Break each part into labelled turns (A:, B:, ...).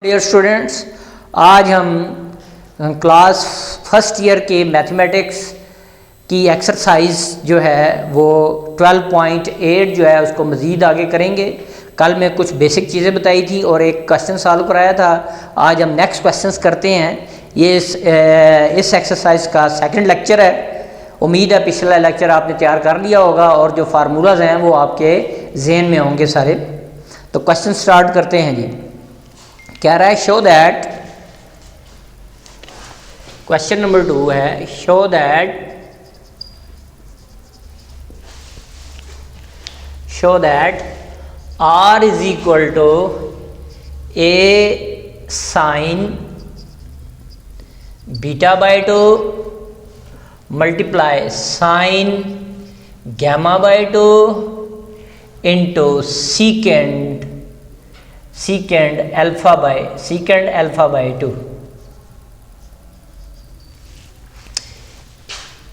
A: Dear students, आज हम class first year के मैथमेटिक्स की एक्सरसाइज जो है वो 12.8 जो है उसको मज़ीद आगे करेंगे। कल मैं कुछ बेसिक चीज़ें बताई थी और एक क्वेश्चन सॉल्व कराया था। आज हम नेक्स्ट क्वेश्चंस करते हैं। ये इस एक्सरसाइज का सेकंड लेक्चर है। उम्मीद है पिछला लेक्चर आपने तैयार कर लिया होगा और जो फार्मूलाज हैं वो आपके जहन में होंगे सारे। तो क्वेश्चन स्टार्ट करते हैं जी। कह रहा है शो दैट, क्वेश्चन नंबर 2 है, show that R is equal to A sine beta by 2 multiply sine gamma by 2 into secant alpha by 2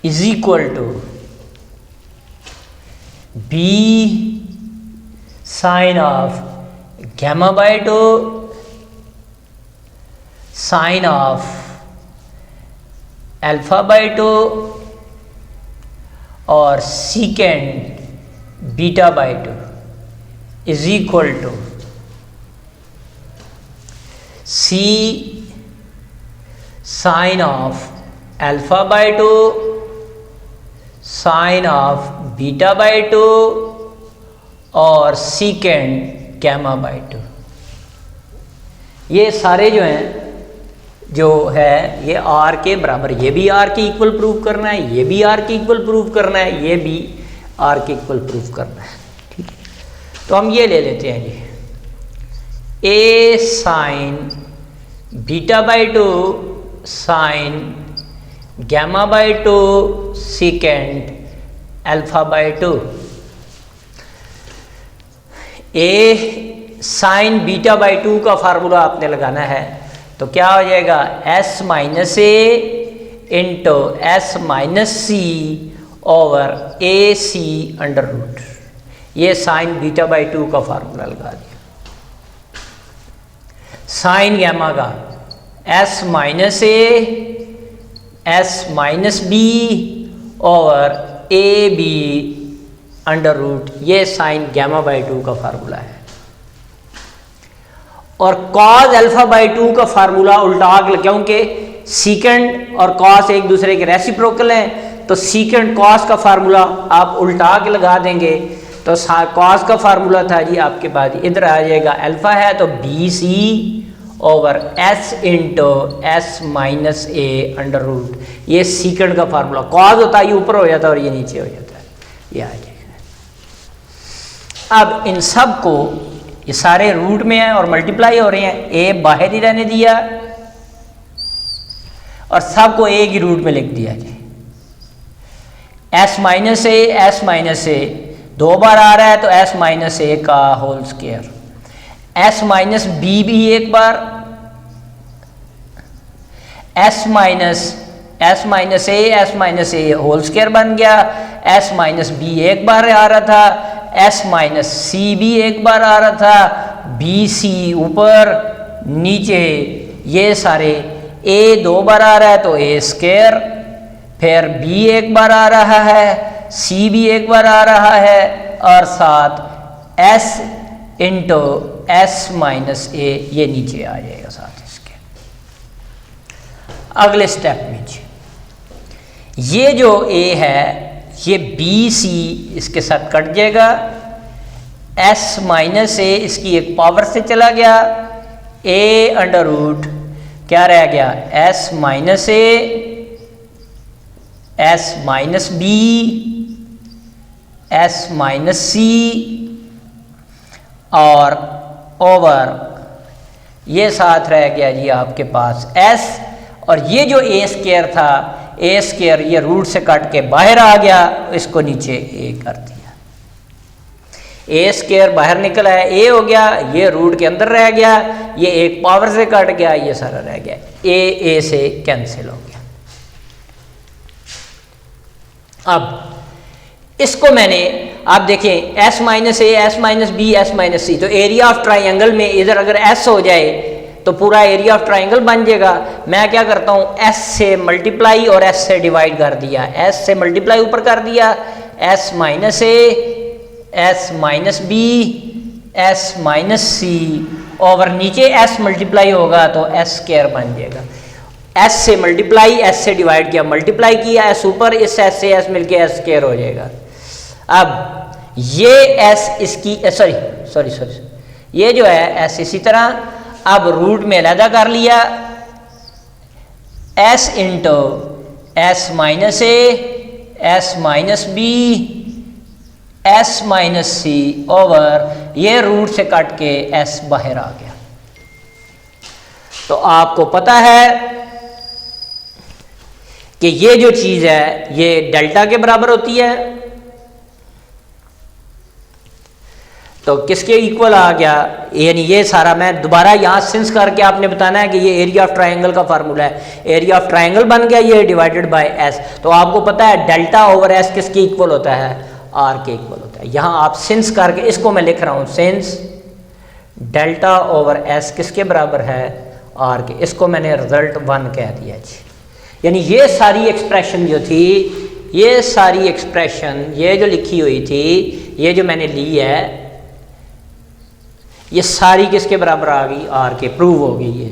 A: is equal to B sine of gamma by 2 sine of alpha by 2 और secant beta by 2 is equal to C sine of alpha by 2 sine of beta by 2 और secant gamma by 2। ये सारे जो हैं जो है ये R के बराबर, ये भी R के इक्वल प्रूव करना है, ये भी R के इक्वल प्रूव करना है, ये भी R के इक्वल प्रूव करना है। ठीक है, तो हम ये ले लेते हैं जी, A sine beta by 2 sine gamma by 2 secant alpha by 2। A sine beta by 2 का फार्मूला आपने लगाना है, तो क्या हो जाएगा S minus A into S minus C over AC under root. ये साइन बीटा बाई 2 का फार्मूला लगा दिया। साइन गैमा का S minus A S minus B over AB under root, ये साइन गैमा बाई 2 का फार्मूला है। और cos alpha by 2 का फार्मूला उल्टा, क्योंकि सीकेंड और कॉस एक दूसरे के रेसिप्रोकल हैं, तो सीकेंड कॉस का फार्मूला आप उल्टा के लगा देंगे। तो कॉस का फार्मूला था जी आपके पास, इधर आ जाएगा अल्फा है तो BC over S into S minus A under root. ये सीकेंड का फार्मूला, कॉस होता है ये ऊपर हो जाता है और ये नीचे हो जाता है, ये आ जाएगा। अब इन सब को, ये सारे रूट में हैं और मल्टीप्लाई हो रहे हैं, A बाहर ही रहने दिया और सबको एक ही रूट में लिख दिया जी। S माइनस A 2 बार आ रहा है तो S माइनस A का whole square, S minus B भी एक बार, S minus A whole square बन गया, S माइनस B एक बार आ रहा था, S माइनस C भी एक बार आ रहा था, BC ऊपर नीचे, ये सारे A 2 बार आ रहा है तो A स्क्वायर, फिर B एक बार आ रहा है, C भी एक बार आ रहा है और साथ S into S minus A ये नीचे आ जाएगा साथ इसके। अगले स्टेप में ये जो A है ये BC इसके साथ कट जाएगा, S माइनस A इसकी एक पावर से चला गया, A अंडर रूट क्या रह गया S minus A S minus B S minus C और ओवर ये साथ रह गया जी आपके पास S, और ये जो A स्क्वायर था, A स्क्वायर ये रूट से कट के बाहर आ गया, इसको नीचे A कर दिया, A स्क्वायर बाहर निकला है, A हो गया, ये रूट के अंदर रह गया, ये एक पावर से कट गया, ये सारा रह गया, A से कैंसिल हो गया। अब इसको मैंने आप देखें S minus A, S minus B, S minus C, तो एरिया ऑफ ट्राइंगल में इधर अगर एस हो जाए तो पूरा एरिया ऑफ ट्राइंगल बन जाएगा। मैं क्या करता हूँ, एस से मल्टीप्लाई और एस से डिवाइड कर दिया, एस से मल्टीप्लाई ऊपर कर दिया, S minus A, S minus B, S minus C, और नीचे एस मल्टीप्लाई होगा तो एस स्क्वायर बन जाएगा। एस से मल्टीप्लाई, एस से डिवाइड किया, मल्टीप्लाई किया, एस ऊपर, इस एस से एस मिलके एस स्क्वायर हो जाएगा। अब ये एस इसकी सॉरी ये जो है एस इसी तरह, अब रूट में अलहदा कर लिया, S into S minus A, S minus B, S minus C, over ये रूट से कट के एस बाहर आ गया। तो आपको पता है कि ये जो चीज है ये डेल्टा के बराबर होती है, तो किसके इक्वल आ गया, यानी ये सारा मैं दोबारा यहाँ सिंस करके आपने बताना है कि ये एरिया ऑफ ट्राइंगल का फार्मूला है। एरिया ऑफ ट्राइंगल बन गया ये डिवाइडेड बाय एस, तो आपको पता है डेल्टा ओवर एस किसके इक्वल होता है, आर के इक्वल होता है। यहाँ आप सिंस करके, इसको मैं लिख रहा हूँ सिंस डेल्टा ओवर एस किसके बराबर है, आर के, इसको मैंने रिजल्ट 1 कह दिया जी। यानी ये सारी एक्सप्रेशन जो थी, ये सारी एक्सप्रेशन ये जो लिखी हुई थी, ये जो मैंने ली है, ये सारी किसके बराबर आ गई, आर के, प्रूव हो गई है।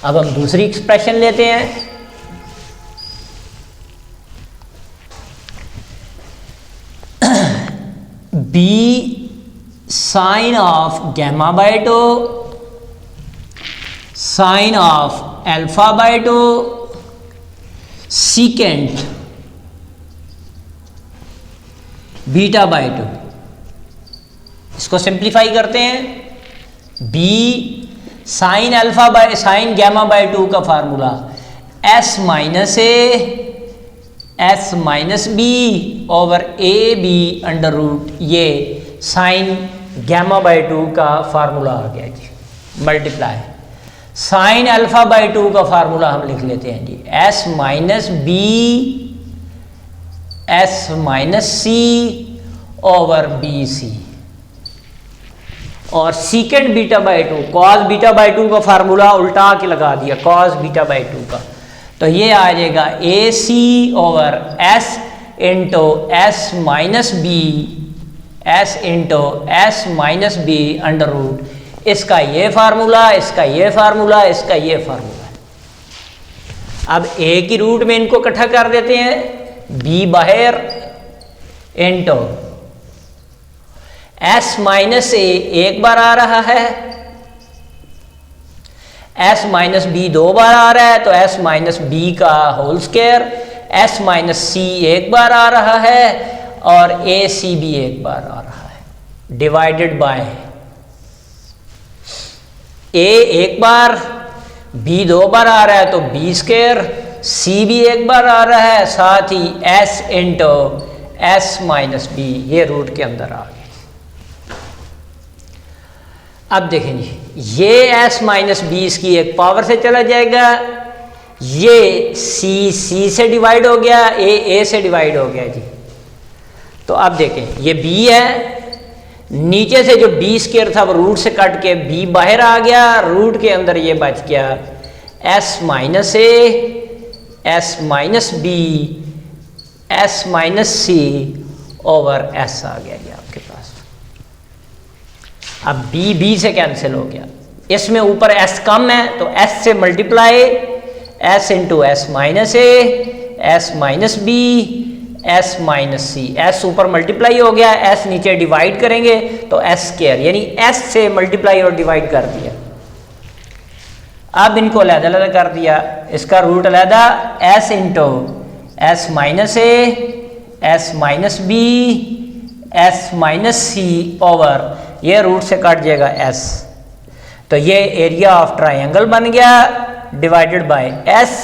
A: अब हम दूसरी एक्सप्रेशन लेते हैं, B sine of gamma by two, sine of alpha by two, secant beta by two. इसको सिंप्लीफाई करते हैं, B sine alpha by sine gamma by 2 का formula S minus A, S minus B over A B under root, ये sine gamma by 2 का formula आ गया जी, multiply sine alpha by 2 का फार्मूला हम लिख लेते हैं जी, S minus B, S minus C over B सी, और सीकेंड beta by 2, cos beta by 2 का फार्मूला उल्टा के लगा दिया, कॉस बीटा बाई 2 का, तो ये आ जाएगा A C over S into S minus B, S into S minus B under root, इसका ये फार्मूला, इसका ये फार्मूला, इसका ये फार्मूला। अब ए की रूट में इनको इकट्ठा कर देते हैं, बी बाहर इंटू एस माइनस ए एक बार आ रहा है, एस माइनस बी 2 बार आ रहा है, तो एस माइनस बी का होल स्क्वायर, एस माइनस सी एक बार आ रहा है, और ए सी भी एक बार आ रहा है, डिवाइडेड बाय ए एक बार, बी 2 बार आ रहा है तो बी स्क्वायर, सी भी एक बार आ रहा है, साथ ही S into S minus B, ये रूट के अंदर आ गया। अब देखें जी, ये s माइनस बी इसकी एक पावर से चला जाएगा, ये c से डिवाइड हो गया, a से डिवाइड हो गया जी। तो अब देखें ये b है, नीचे से जो b स्क्वायर था वो रूट से कट के b बाहर आ गया, रूट के अंदर ये बच गया s minus a, s minus b, s minus c over s आ गया जी आपके पास। अब b b से कैंसिल हो गया, इसमें ऊपर s कम है तो s से multiply, s into S minus A, S minus B, S minus C, S ऊपर मल्टीप्लाई हो गया, s नीचे डिवाइड करेंगे तो s स्क्वायर, यानी s से मल्टीप्लाई और डिवाइड कर दिया। अब इनको अलग अलग कर दिया, इसका रूट अलहदा, s into S minus A, S minus B, S minus C over, ये रूट से कट जाएगा s, तो ये एरिया ऑफ ट्राइंगल बन गया डिवाइडेड बाय s।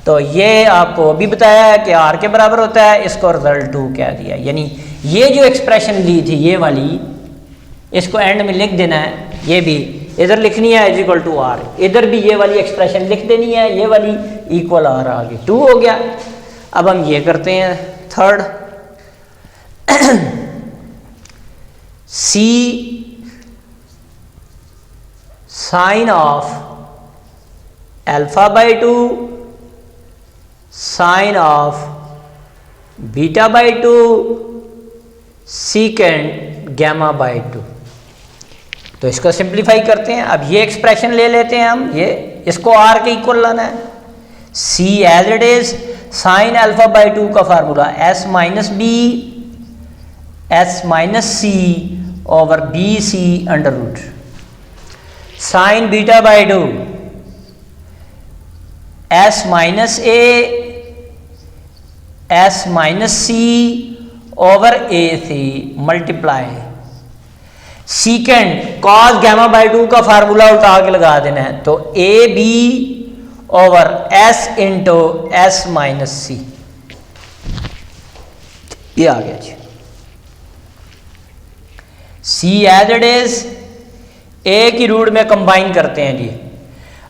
A: तो ये आपको अभी बताया है कि r के बराबर होता है, इसको रिजल्ट 2 कह दिया। यानी ये जो एक्सप्रेशन ली थी ये वाली, इसको एंड में लिख देना है, ये भी इधर लिखनी है इज इक्वल टू r, इधर भी ये वाली एक्सप्रेशन लिख देनी है, ये वाली इक्वल r आ गई, 2 हो गया। अब हम ये करते हैं third, sine of alpha by two sine of beta by two secant gamma by two. तो इसको सिंप्लीफाई करते हैं। अब ये एक्सप्रेशन ले लेते हैं हम, ये इसको आर के इक्वल लाना है। C as it is sine alpha by two का formula S minus B S minus C over B C under root sine beta by two S minus A S minus C over A C multiply second cos gamma by two का formula उठा के लगा देना है। तो A B over S into S minus C, ये आ गया जी। C as it is A की रूट में कंबाइन करते हैं जी।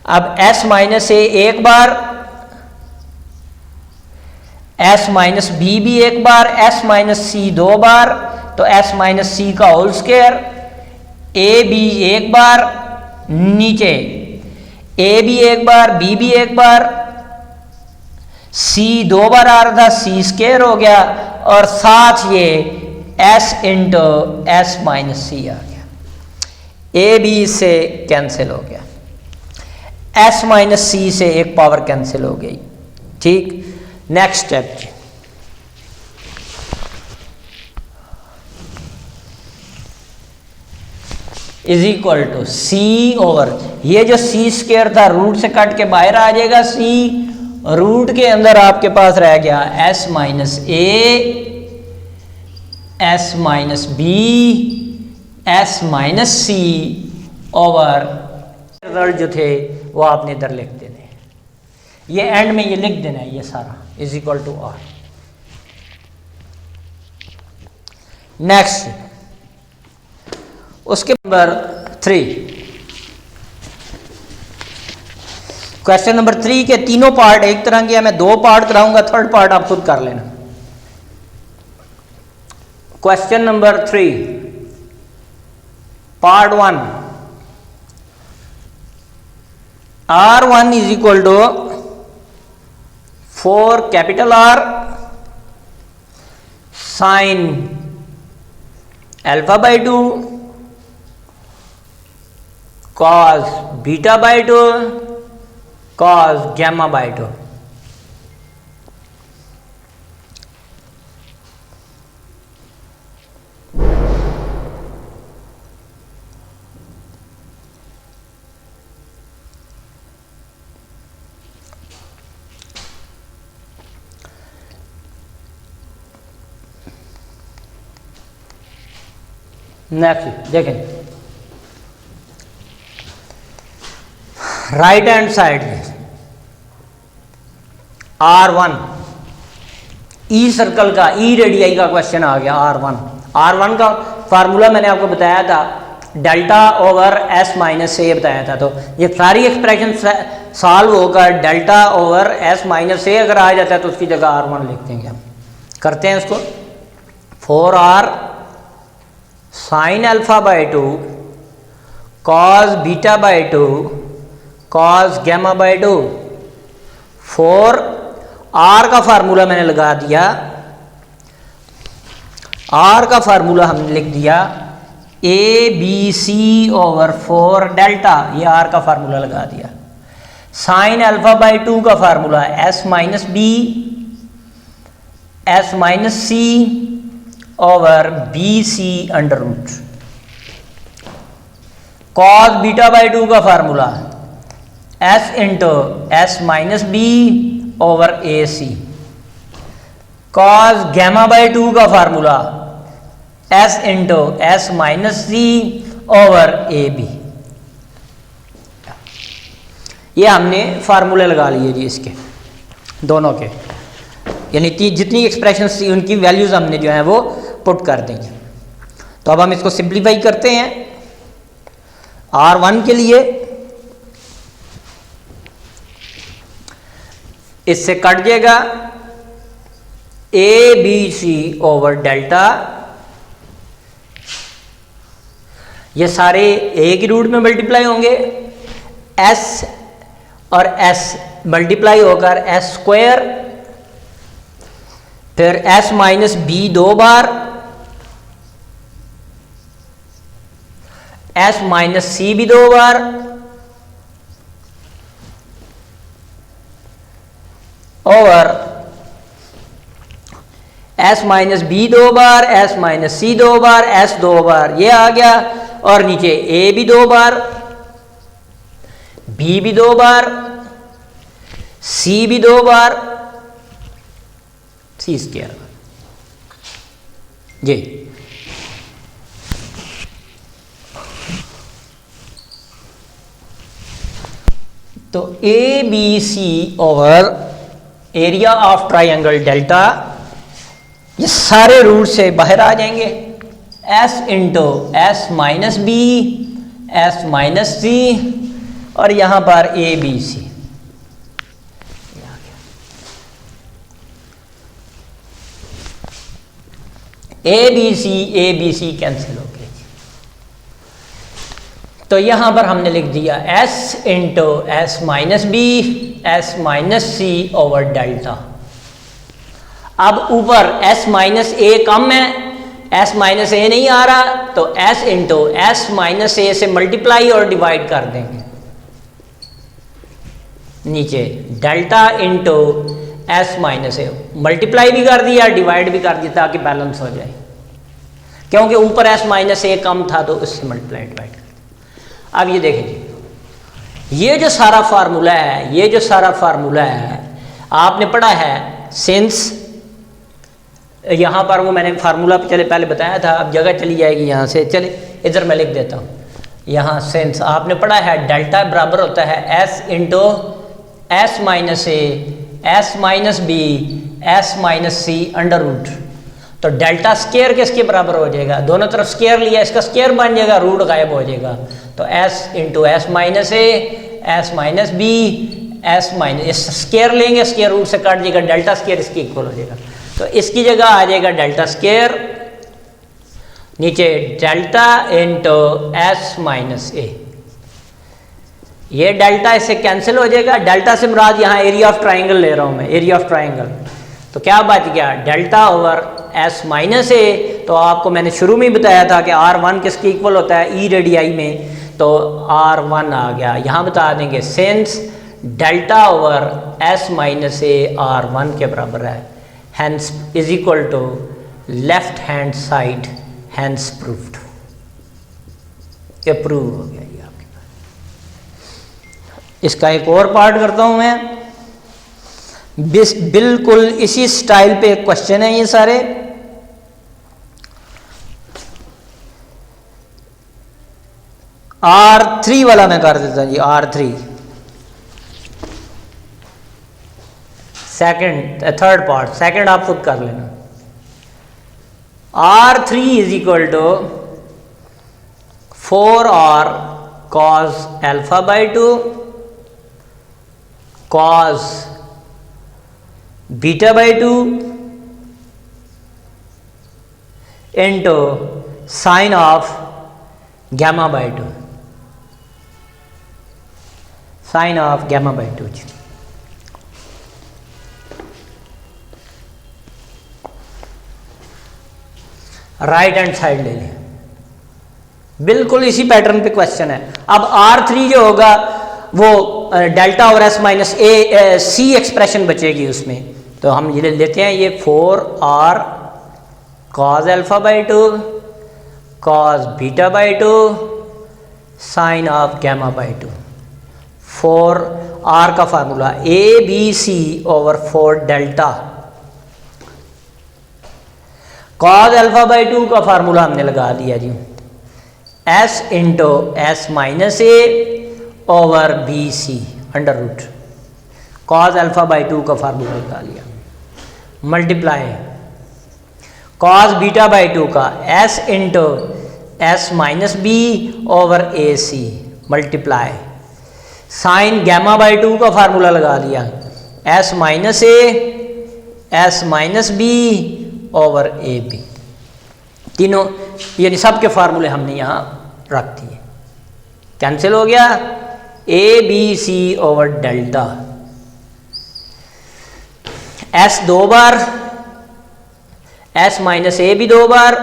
A: अब एस माइनस ए एक बार, एस माइनस बी भी एक बार, एस माइनस सी दो बार, तो एस माइनस सी का होल स्क्वायर, ए बी एक बार, नीचे ए भी एक बार, बी भी एक बार, सी दो बार आ रहा था, सी स्क्वायर हो गया, और साथ ये S into S minus C आ गया। ए बी से कैंसिल हो गया, एस माइनस सी से एक पावर कैंसिल हो गई। ठीक, next step is equal to C over, ये जो सी स्क्वायर था रूट से कट के बाहर आ जाएगा, सी रूट के अंदर आपके पास रह गया S minus A S minus B S minus C over, result जो थे वो आपने इधर लिख देने, ये एंड में ये लिख देना है ये सारा is equal to R. Next उसके नंबर 3, क्वेश्चन नंबर 3 के तीनों पार्ट एक तरह के, मैं 2 पार्ट कराऊंगा, थर्ड पार्ट आप खुद कर लेना। Question number 3 part 1, R1 is equal to 4 capital R sine alpha by 2 cos beta by 2 cos gamma by 2। Next देखें, right hand side R1 E circle का, ई रेडियाई का क्वेश्चन आ गया। R1 का formula मैंने आपको बताया था, डेल्टा ओवर एस माइनस ए बताया था। तो ये सारी एक्सप्रेशन सॉल्व होकर डेल्टा ओवर एस माइनस ए अगर आ जाता है तो उसकी जगह R1 लिख देंगे हम। करते हैं इसको, 4R sine alpha by 2 cos beta by 2 cos gamma by 2, 4 R का फार्मूला मैंने लगा दिया, आर का फार्मूला हमने लिख दिया A B C over 4 delta, ये आर का फार्मूला लगा दिया। साइन अल्फा बाई 2 का formula S minus B S minus C over B C under root. Cos beta by 2 का formula S into S minus B over A C. Cos gamma by 2 का formula S into S minus C over A B. ये हमने फार्मूले लगा लिए जी इसके दोनों के, यानी जितनी एक्सप्रेशंस थी उनकी वैल्यूज हमने जो है वो पुट कर देंगे। तो अब हम इसको सिंप्लीफाई करते हैं। R1 के लिए इससे कट जाएगा A B C over delta, ये सारे ए की रूट में मल्टीप्लाई होंगे, एस और एस मल्टीप्लाई होकर एस स्क्वायर, फिर एस माइनस बी 2 बार, एस माइनस सी भी 2 बार, और एस माइनस बी 2 बार, एस माइनस सी 2 बार, एस 2 बार, ये आ गया। और नीचे ए भी 2 बार, बी भी 2 बार, सी भी 2 बार, सी स्क्वायर जी। तो A B C over area of triangle delta, ये सारे रूट से बाहर आ जाएंगे। S into S minus B, S minus C, और यहां पर A B C. A B C cancel हो गए। तो यहां पर हमने लिख दिया S into S minus B, S minus C over delta. अब ऊपर एस माइनस ए कम है, एस माइनस ए नहीं आ रहा, तो एस इंटू एस माइनस ए से मल्टीप्लाई और डिवाइड कर देंगे। नीचे डेल्टा इंटू एस माइनस ए, मल्टीप्लाई भी कर दिया, डिवाइड भी कर दिया ताकि बैलेंस हो जाए, क्योंकि ऊपर एस माइनस ए कम था तो उससे मल्टीप्लाई डिवाइड कर दिया। अब ये देखें, ये जो सारा फार्मूला है, ये जो सारा फार्मूला है आपने पढ़ा है सिंस, यहाँ पर वो मैंने फार्मूला चले पहले बताया था, अब जगह चली जाएगी यहाँ से। चले इधर मैं लिख देता हूँ, यहाँ सिंस आपने पढ़ा है डेल्टा बराबर होता है S into S minus A, S minus B, S minus C under root. तो डेल्टा स्क्वायर किसके बराबर हो जाएगा? दोनों तरफ स्क्वायर लिया, इसका स्क्वायर बन जाएगा, रूट गायब हो जाएगा। तो S into S minus A, S minus B, S minus, square लेंगे, स्क्वायर रूट से काट जाएगा, डेल्टा स्क्वायर इसकी इक्वल हो जाएगा। तो इसकी जगह आ जाएगा डेल्टा स्क्वायर, नीचे डेल्टा इंटू एस माइनस ए। ये डेल्टा इससे कैंसिल हो जाएगा, डेल्टा से मुराद यहाँ एरिया ऑफ ट्राइंगल ले रहा हूँ मैं, एरिया ऑफ ट्राइंगल। तो क्या बच गया? Delta over S minus A. तो आपको मैंने शुरू में ही बताया था कि R1 किसके इक्वल होता है? ई रेडियाई में, तो R1 आ गया। यहाँ बता देंगे since delta over S minus A R1 के बराबर है, hence is equal to left hand side, hence proved। ये प्रूव हो गया ये आपके पास। इसका एक और पार्ट करता हूं मैं, बिल्कुल इसी स्टाइल पे एक क्वेश्चन है ये सारे। R3 वाला मैं कर देता हूं जी, R3 second, third part, second आप खुद कर लेना। R3 is equal to 4R cos alpha by 2 cos beta by 2 into sin of gamma by 2, sin of gamma by 2। Right hand side ले लें, बिल्कुल इसी पैटर्न पे क्वेश्चन है। अब R3 जो होगा वो डेल्टा और एस माइनस ए सी एक्सप्रेशन बचेगी उसमें। तो हम ये लेते हैं, ये 4R cos alpha by 2 cos beta by 2 sin of gamma by 2। 4R का formula ABC over 4 delta, cos alpha by 2 का फार्मूला हमने लगा दिया जी, s into S minus A over B C under root. cos alpha by 2 का formula लगा लिया, multiply cos beta by 2 का s into S minus B over A C multiply sine gamma by 2 का formula लगा लिया, s minus A, S minus B over A B. तीनों यानी सब के फार्मूले हमने यहाँ रख दिए, कैंसिल हो गया। A B C over delta, S 2 बार, एस माइनस ए भी 2 बार,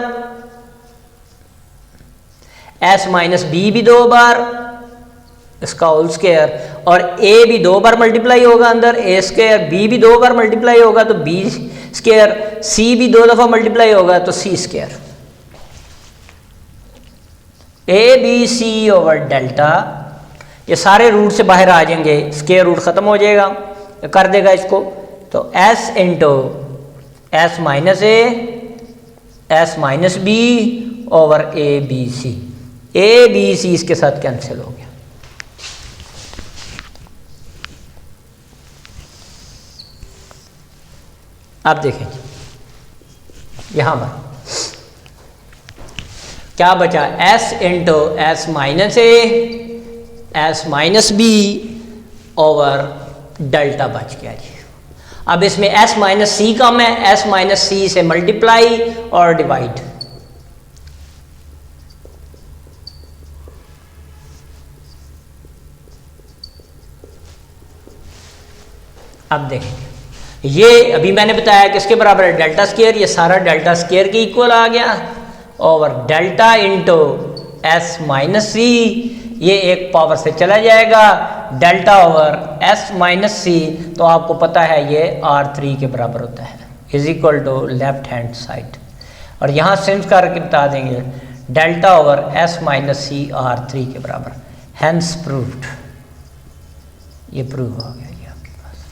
A: एस माइनस बी भी 2 बार, इसका होल स्क्वायर, और ए भी 2 बार मल्टीप्लाई होगा अंदर, ए स्क्वायर, बी भी 2 बार मल्टीप्लाई होगा तो बी स्क्वायर, सी भी 2 दफ़ा मल्टीप्लाई होगा तो C square. A B C over delta, ये सारे रूट से बाहर आ जाएंगे, स्क्वायर रूट ख़त्म हो जाएगा, कर देगा इसको। तो S into S minus A, S minus B over A B C, A B C इसके साथ कैंसिल हो गया। अब देखें यहां पर क्या बचा, S into S minus A, S minus B over delta बच गया जी। अब इसमें एस माइनस सी कम है, एस माइनस सी से मल्टीप्लाई और डिवाइड, अब देखेंगे ये अभी मैंने बताया किसके बराबर है, डेल्टा स्क्वायर, ये सारा डेल्टा स्क्वायर के इक्वल आ गया over delta into S minus C, ये एक पावर से चला जाएगा, delta over S minus C, तो आपको पता है ये R3 के बराबर होता है, is equal to left hand side, और यहाँ सिम्स करके बता देंगे delta over S minus C R3 के बराबर, हैंस प्रूव्ड, ये प्रूव हो गया ये आपके पास।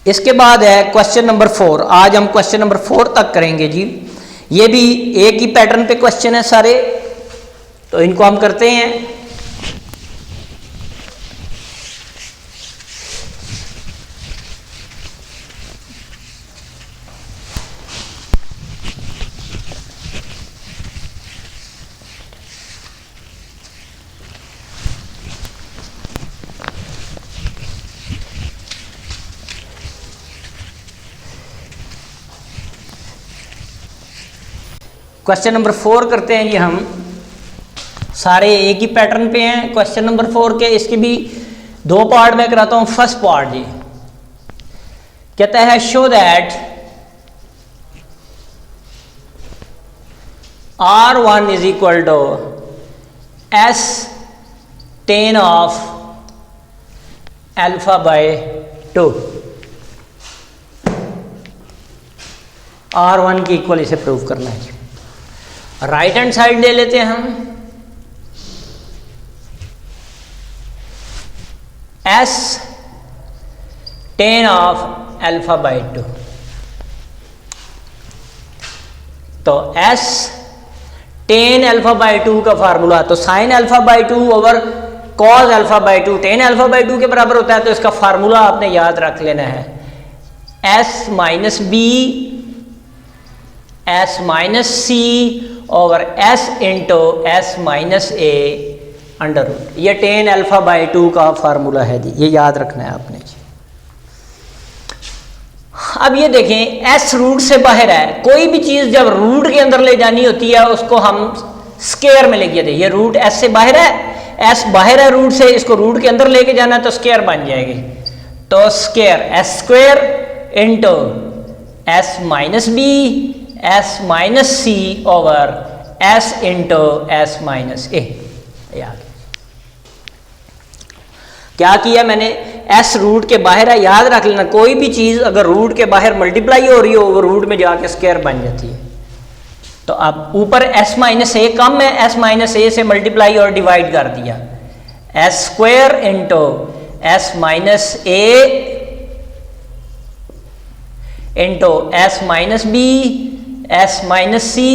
A: इसके बाद है क्वेश्चन नंबर 4, आज हम क्वेश्चन नंबर 4 तक करेंगे जी। ये भी एक ही पैटर्न पे क्वेश्चन है सारे, तो इनको हम करते हैं। क्वेश्चन नंबर 4 करते हैं जी हम, सारे एक ही पैटर्न पे हैं क्वेश्चन नंबर 4 के। इसके भी 2 पार्ट में कराता हूं। फर्स्ट पार्ट जी कहता है show that R1 is equal to S tan of alpha by 2, R1 की इक्वल इसे प्रूव करना है जी। राइट हैंड साइड ले लेते हैं हम, S tan of alpha by 2, तो S tan अल्फा बाई 2 का फार्मूला, तो sign alpha by 2 over cos alpha by 2 tan alpha by 2 के बराबर होता है, तो इसका फार्मूला आपने याद रख लेना है, S minus B S minus C over S into S minus A under root. ये tan अल्फा बाई 2 का फार्मूला है जी, ये याद रखना है आपने जी। अब ये देखें S रूट से बाहर है, कोई भी चीज जब रूट के अंदर ले जानी होती है उसको हम स्क्वायर में लेके जाते हैं। ये रूट S से बाहर है, S बाहर है रूट से, इसको रूट के अंदर लेके जाना है तो स्क्वायर बन जाएगी, तो square S square into S minus B S minus C over S into S minus A. क्या किया मैंने, S रूट के बाहर है, याद रख लेना कोई भी चीज अगर रूट के बाहर मल्टीप्लाई हो रही हो वो रूट में जाके स्क्वायर बन जाती है। तो अब ऊपर S माइनस ए कम है, S माइनस ए से मल्टीप्लाई और डिवाइड कर दिया, S square into S minus A into S minus B S minus C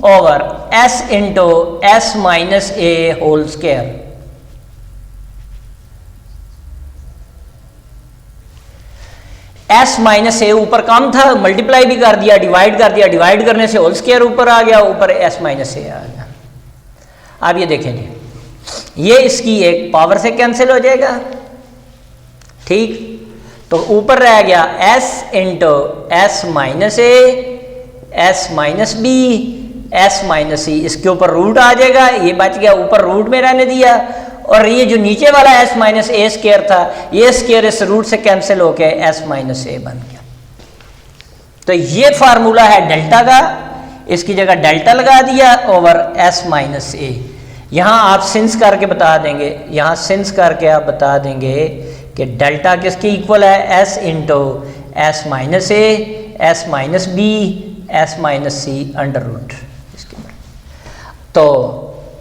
A: over S into S minus A whole square. S minus A ऊपर कम था, मल्टीप्लाई भी कर दिया, डिवाइड कर दिया, डिवाइड करने से होल स्क्वायर ऊपर आ गया, ऊपर S माइनस ए आ गया। अब ये देखें जी ये इसकी एक पावर से कैंसिल हो जाएगा, ठीक। तो ऊपर रह गया s into S minus A S minus B S minus C, इसके ऊपर रूट आ जाएगा, ये बच गया, ऊपर रूट में रहने दिया, और ये जो नीचे वाला एस माइनस ए स्क्वायर था, ये स्क्वायर इस रूट से कैंसिल होके एस माइनस ए बन गया। तो ये फार्मूला है डेल्टा का, इसकी जगह डेल्टा लगा दिया ओवर एस माइनस ए। यहाँ आप सिंस करके बता देंगे, यहाँ सिंस करके आप बता देंगे कि डेल्टा किसके इक्वल है, S into S minus A S minus B S minus C under root इसके बराबर। तो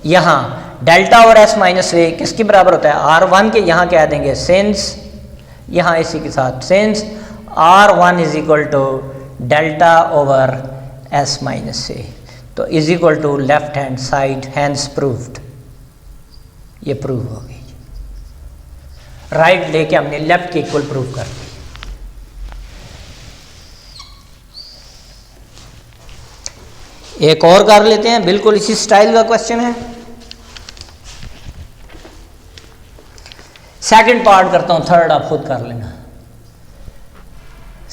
A: यहाँ डेल्टा और एस माइनस ए किसके बराबर होता है, R1 के। यहाँ कह देंगे सिंस, यहाँ इसी के साथ since R1 is equal to delta over S minus A, तो is equal to left hand side, hands proved, ये प्रूव हो गई। राइट लेके हमने लेफ्ट के इक्वल प्रूव कर दी। एक और कर लेते हैं, बिल्कुल इसी स्टाइल का क्वेश्चन है। सेकंड पार्ट करता हूं, थर्ड आप खुद कर लेना।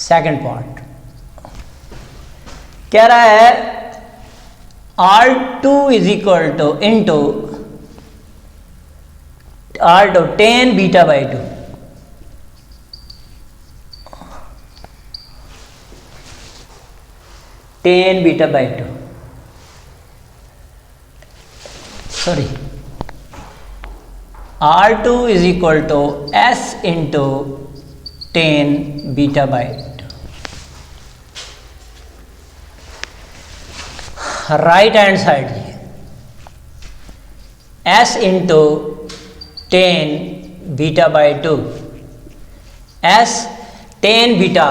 A: सेकंड पार्ट कह रहा है R2 is equal to into R2 tan beta by 2, tan beta by 2, sorry R2 is equal to S into tan beta by 2। Right hand side S into tan beta by 2, S tan beta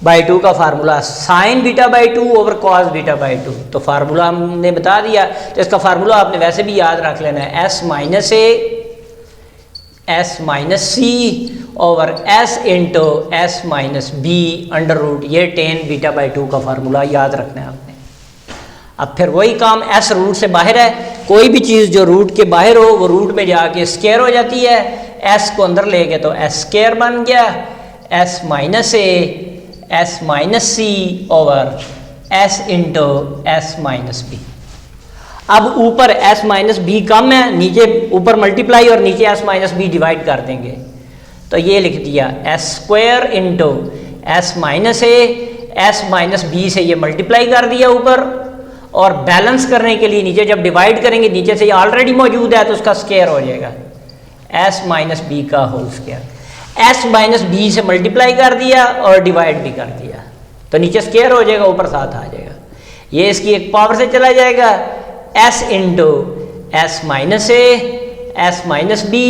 A: by 2 का formula sine beta by 2 over cos beta by 2। तो formula हमने बता दिया, तो इसका formula आपने वैसे भी याद रख लेना है, S minus A S minus C over S into S minus B under root, ये tan बीटा बाई 2 का फार्मूला याद रखना है आपने। अब फिर वही काम, एस रूट से बाहर है, कोई भी चीज़ जो रूट के बाहर हो वो रूट में जाके स्क्वायर हो जाती है, एस को अंदर ले गए तो एस स्क्वायर बन गया, S minus A S minus C over S into S minus B. अब ऊपर एस माइनस बी कम है, नीचे ऊपर मल्टीप्लाई और नीचे एस माइनस बी डिवाइड कर देंगे, तो ये लिख दिया S square into S minus A S minus B से ये मल्टीप्लाई कर दिया ऊपर, और बैलेंस करने के लिए नीचे जब डिवाइड करेंगे, नीचे से ये ऑलरेडी मौजूद है तो उसका स्क्वायर हो जाएगा, एस माइनस बी का whole square. S minus B से मल्टीप्लाई कर दिया और डिवाइड भी कर दिया, तो नीचे स्क्वायर हो जाएगा, ऊपर साथ आ जाएगा। ये इसकी एक पावर से चला जाएगा, S into S minus A S minus B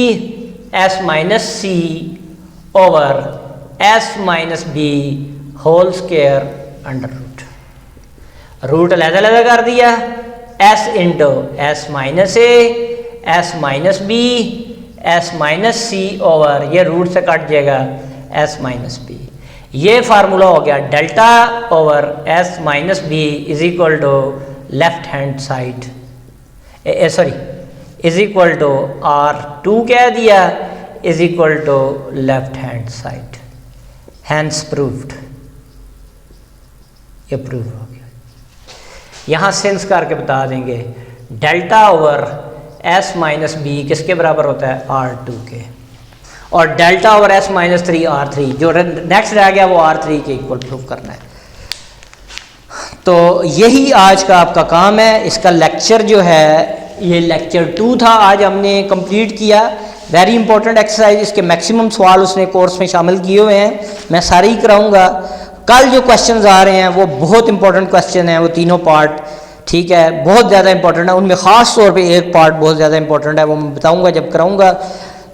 A: S minus C over S minus B whole square under root. Root अलग-अलग कर दिया, S into S minus A S minus B S minus C over, ये root से cut जाएगा S minus B. ये formula हो गया delta over S minus B is equal to left hand side, sorry is equal to R2 कह दिया is equal to left hand side, hands proved, ये prove हो गया। यहाँ सेंस करके बता देंगे delta over S minus B किसके बराबर होता है, R2 के, और delta over S minus 3 R3, जो नेक्स्ट रह गया वो R3 के इक्वल प्रूव करना है। तो यही आज का आपका काम है। इसका लेक्चर जो है ये लेक्चर 2 था, आज हमने कंप्लीट किया। वेरी इंपॉर्टेंट एक्सरसाइज, इसके मैक्सिमम सवाल उसने कोर्स में शामिल किए हुए हैं, मैं सारे ही कराऊंगा। कल जो क्वेश्चंस आ रहे हैं वो बहुत इंपॉर्टेंट क्वेश्चन है, वो तीनों पार्ट, ठीक है, बहुत ज़्यादा इंपॉर्टेंट है। उनमें ख़ास तौर पे एक पार्ट बहुत ज़्यादा इंपॉर्टेंट है, वो मैं बताऊंगा जब कराऊंगा।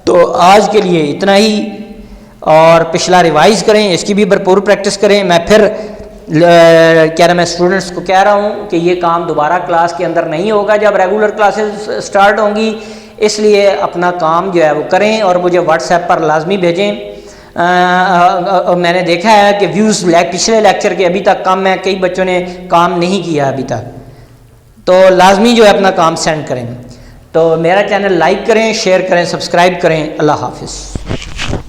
A: तो आज के लिए इतना ही, और पिछला रिवाइज़ करें, इसकी भी भरपूर प्रैक्टिस करें। मैं फिर क्या ना, मैं स्टूडेंट्स को कह रहा हूँ कि ये काम दोबारा क्लास के अंदर नहीं होगा जब रेगुलर क्लासेस स्टार्ट होंगी, इसलिए अपना काम जो है वो करें और मुझे व्हाट्सएप पर लाजमी भेजें। मैंने देखा है कि व्यूज़ पिछले लेक्चर के अभी तक कम है, कई बच्चों ने काम नहीं किया अभी तक, तो लाजमी जो है अपना काम सेंड करें। तो मेरा चैनल लाइक करें, शेयर करें, सब्सक्राइब करें। अल्लाह हाफिज़।